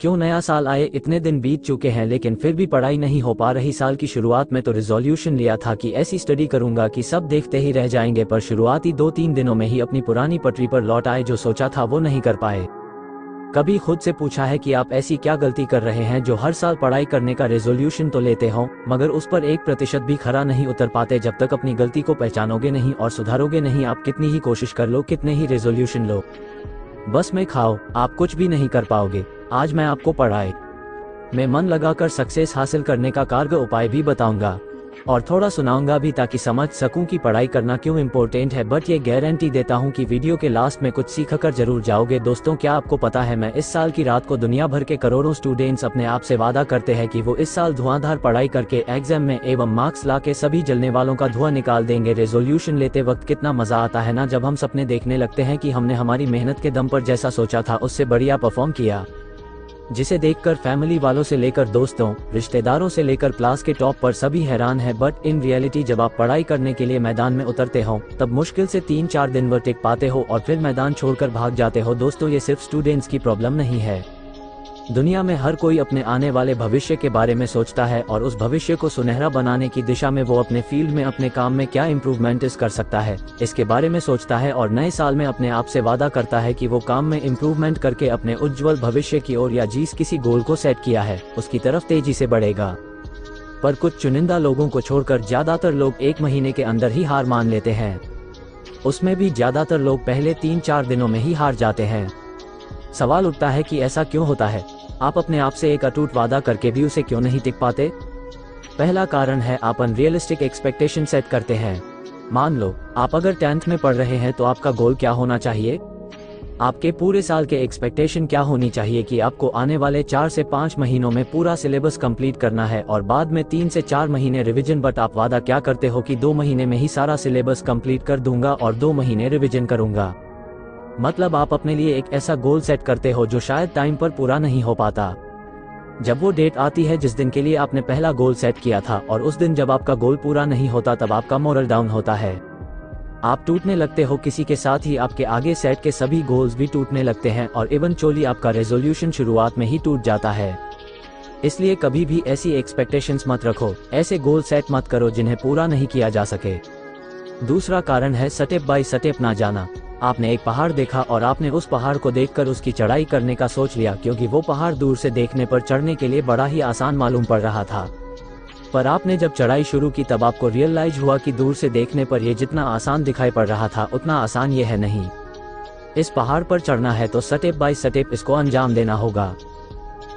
क्यों नया साल आए इतने दिन बीत चुके हैं लेकिन फिर भी पढ़ाई नहीं हो पा रही। साल की शुरुआत में तो रिजोल्यूशन लिया था कि ऐसी स्टडी करूंगा कि सब देखते ही रह जाएंगे, पर शुरुआती 2-3 दिनों में ही अपनी पुरानी पटरी पर लौट आए। जो सोचा था वो नहीं कर पाए। कभी खुद से पूछा है कि आप ऐसी क्या गलती कर रहे हैं जो हर साल पढ़ाई करने का रेजोल्यूशन तो लेते हो मगर उस पर 1% भी खरा नहीं उतर पाते। जब तक अपनी गलती को पहचानोगे नहीं और सुधारोगे नहीं, आप कितनी ही कोशिश कर लो, कितने ही रेजोल्यूशन लो, बस में खाओ, आप कुछ भी नहीं कर पाओगे। आज मैं आपको पढ़ाई में मन लगाकर सक्सेस हासिल करने का कारगर उपाय भी बताऊंगा और थोड़ा सुनाऊंगा भी ताकि समझ सकूं कि पढ़ाई करना क्यों इम्पोर्टेंट है। बट ये गारंटी देता हूं कि वीडियो के लास्ट में कुछ सीख कर जरूर जाओगे। दोस्तों, क्या आपको पता है मैं इस साल की रात को दुनिया भर के करोड़ों स्टूडेंट्स अपने आप से वादा करते हैं कि वो इस साल धुआंधार पढ़ाई करके एग्जाम में एवं मार्क्स ला के सभी जलने वालों का धुआं निकाल देंगे। रेजोल्यूशन लेते वक्त कितना मजा आता है ना, जब हम सपने देखने लगते हैं कि हमने हमारी मेहनत के दम पर जैसा सोचा था उससे बढ़िया परफॉर्म किया, जिसे देखकर फैमिली वालों से लेकर दोस्तों रिश्तेदारों से लेकर क्लास के टॉप पर सभी हैरान हैं। बट इन रियलिटी जब आप पढ़ाई करने के लिए मैदान में उतरते हो तब मुश्किल से 3-4 दिन वो टिक पाते हो और फिर मैदान छोड़कर भाग जाते हो। दोस्तों, ये सिर्फ स्टूडेंट्स की प्रॉब्लम नहीं है। दुनिया में हर कोई अपने आने वाले भविष्य के बारे में सोचता है और उस भविष्य को सुनहरा बनाने की दिशा में वो अपने फील्ड में अपने काम में क्या इम्प्रूवमेंट्स कर सकता है इसके बारे में सोचता है और नए साल में अपने आप से वादा करता है कि वो काम में इम्प्रूवमेंट करके अपने उज्जवल भविष्य की ओर या जिस किसी गोल को सेट किया है उसकी तरफ तेजी से बढ़ेगा। पर कुछ चुनिंदा लोगों को छोड़कर ज्यादातर लोग 1 महीने के अंदर ही हार मान लेते हैं। उसमें भी ज्यादातर लोग पहले 3-4 दिनों में ही हार जाते हैं। सवाल उठता है कि ऐसा क्यों होता है? आप अपने आप से एक अटूट वादा करके भी उसे क्यों नहीं टिक पाते? पहला कारण है आप अनरियलिस्टिक एक्सपेक्टेशन सेट करते हैं। मान लो आप अगर 10th में पढ़ रहे हैं तो आपका गोल क्या होना चाहिए? आपके पूरे साल के एक्सपेक्टेशन क्या होनी चाहिए कि आपको आने वाले 4 से 5 महीनों में पूरा सिलेबस कंप्लीट करना है और बाद में 3 से 4 महीने रिवीजन। बट आप वादा क्या करते हो कि 2 महीने में ही सारा सिलेबस कंप्लीट कर दूंगा और 2 महीने रिवीजन करूंगा। मतलब आप अपने लिए एक ऐसा गोल सेट करते हो जो शायद टाइम पर पूरा नहीं हो पाता। जब वो डेट आती है जिस दिन के लिए आपने पहला गोल सेट किया था और उस दिन जब आपका गोल पूरा नहीं होता तब आपका मोरल डाउन होता है। आप टूटने लगते हो, किसी के साथ ही आपके आगे सेट के सभी गोल्स भी टूटने लगते हैं और इवेंचुअली आपका रेजोल्यूशन शुरुआत में ही टूट जाता है। इसलिए कभी भी ऐसी एक्सपेक्टेशंस मत रखो, ऐसे गोल सेट मत करो जिन्हें पूरा नहीं किया जा सके। दूसरा कारण है स्टेप बाय स्टेप ना जाना। आपने एक पहाड़ देखा और आपने उस पहाड़ को देखकर उसकी चढ़ाई करने का सोच लिया क्योंकि वो पहाड़ दूर से देखने पर चढ़ने के लिए बड़ा ही आसान मालूम पड़ रहा था। पर आपने जब चढ़ाई शुरू की तब आपको रियलाइज हुआ कि दूर से देखने पर यह जितना आसान दिखाई पड़ रहा था उतना आसान ये है नहीं। इस पहाड़ पर चढ़ना है तो स्टेप बाय स्टेप इसको अंजाम देना होगा,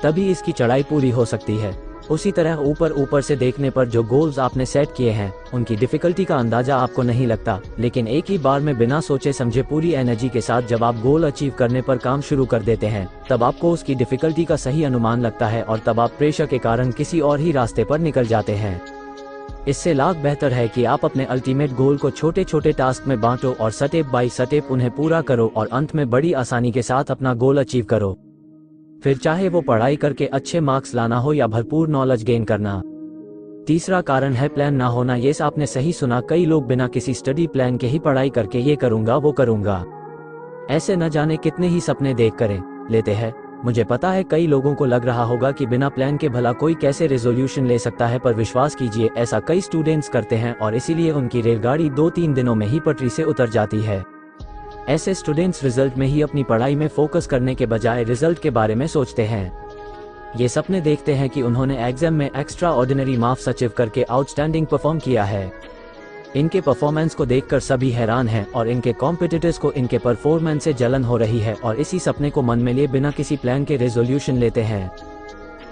तभी इसकी चढ़ाई पूरी हो सकती है। उसी तरह ऊपर से देखने पर जो गोल्स आपने सेट किए हैं उनकी डिफिकल्टी का अंदाजा आपको नहीं लगता, लेकिन एक ही बार में बिना सोचे समझे पूरी एनर्जी के साथ जब आप गोल अचीव करने पर काम शुरू कर देते हैं तब आपको उसकी डिफिकल्टी का सही अनुमान लगता है और तब आप प्रेशर के कारण किसी और ही रास्ते पर निकल जाते हैं। इससे लाख बेहतर है कि आप अपने अल्टीमेट गोल को छोटे छोटे टास्क में बांटो और स्टेप बाय स्टेप उन्हें पूरा करो और अंत में बड़ी आसानी के साथ अपना गोल अचीव करो। फिर चाहे वो पढ़ाई करके अच्छे मार्क्स लाना हो या भरपूर नॉलेज गेन करना। तीसरा कारण है प्लान ना होना। ये आपने सही सुना, कई लोग बिना किसी स्टडी प्लान के ही पढ़ाई करके ये करूंगा वो करूंगा ऐसे न जाने कितने ही सपने देख करें लेते हैं। मुझे पता है कई लोगों को लग रहा होगा कि बिना प्लान के भला कोई कैसे रेजोल्यूशन ले सकता है, पर विश्वास कीजिए ऐसा कई स्टूडेंट्स करते हैं और इसीलिए उनकी रेलगाड़ी 2-3 दिनों में ही पटरी से उतर जाती है। ऐसे स्टूडेंट्स रिजल्ट में ही अपनी पढ़ाई में फोकस करने के बजाय रिजल्ट के बारे में सोचते हैं। ये सपने देखते हैं कि उन्होंने एग्जाम में एक्स्ट्रा ऑर्डिनरी मार्क्स अचीव करके आउटस्टैंडिंग परफॉर्म किया है। इनके परफॉर्मेंस को देखकर सभी हैरान हैं और इनके कॉम्पिटिटर्स को इनके परफॉर्मेंस से जलन हो रही है और इसी सपने को मन में लिए बिना किसी प्लान के रेजोल्यूशन लेते हैं।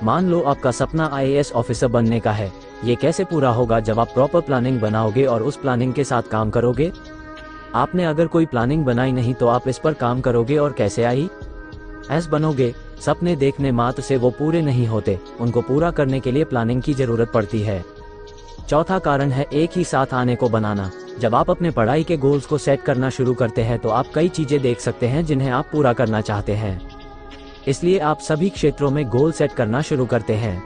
मान लो आपका सपना IAS ऑफिसर बनने का है। ये कैसे पूरा होगा जब आप प्रॉपर प्लानिंग बनाओगे और उस प्लानिंग के साथ काम करोगे? आपने अगर कोई प्लानिंग बनाई नहीं तो आप इस पर काम करोगे और कैसे IAS बनोगे? सपने देखने मात्र से वो पूरे नहीं होते, उनको पूरा करने के लिए प्लानिंग की जरूरत पड़ती है। चौथा कारण है एक ही साथ आने को बनाना। जब आप अपने पढ़ाई के गोल्स को सेट करना शुरू करते हैं तो आप कई चीजें देख सकते हैं जिन्हें आप पूरा करना चाहते हैं, इसलिए आप सभी क्षेत्रों में गोल सेट करना शुरू करते हैं।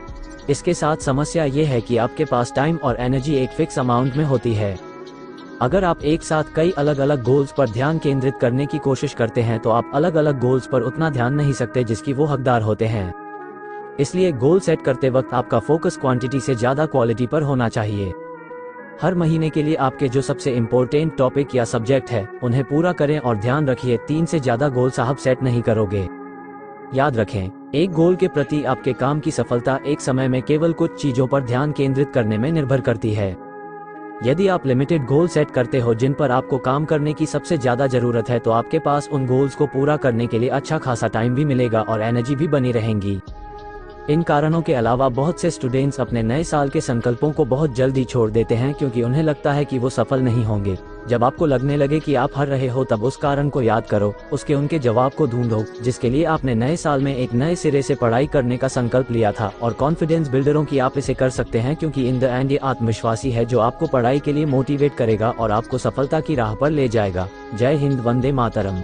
इसके साथ समस्या ये है कि आपके पास टाइम और एनर्जी एक फिक्स अमाउंट में होती है। अगर आप एक साथ कई अलग अलग गोल्स पर ध्यान केंद्रित करने की कोशिश करते हैं तो आप अलग अलग गोल्स पर उतना ध्यान नहीं सकते जिसकी वो हकदार होते हैं। इसलिए गोल सेट करते वक्त आपका फोकस क्वांटिटी से ज़्यादा क्वालिटी पर होना चाहिए। हर महीने के लिए आपके जो सबसे इम्पोर्टेंट टॉपिक या सब्जेक्ट है उन्हें पूरा करें और ध्यान रखिए 3 से ज़्यादा गोल साहब सेट नहीं करोगे। याद रखें, एक गोल के प्रति आपके काम की सफलता एक समय में केवल कुछ चीज़ों पर ध्यान केंद्रित करने में निर्भर करती है। यदि आप लिमिटेड गोल सेट करते हो जिन पर आपको काम करने की सबसे ज़्यादा ज़रूरत है, तो आपके पास उन गोल्स को पूरा करने के लिए अच्छा खासा टाइम भी मिलेगा और एनर्जी भी बनी रहेंगी। इन कारणों के अलावा बहुत से स्टूडेंट्स अपने नए साल के संकल्पों को बहुत जल्दी छोड़ देते हैं क्योंकि उन्हें लगता है कि वो सफल नहीं होंगे। जब आपको लगने लगे कि आप हार रहे हो, तब उस कारण को याद करो, उसके उनके जवाब को ढूंढो जिसके लिए आपने नए साल में एक नए सिरे से पढ़ाई करने का संकल्प लिया था। और कॉन्फिडेंस बिल्डरों की आप इसे कर सकते हैं क्योंकि इन द एंड ये आत्मविश्वासी है जो आपको पढ़ाई के लिए मोटिवेट करेगा और आपको सफलता की राह पर ले जाएगा। जय हिंद, वंदे मातरम।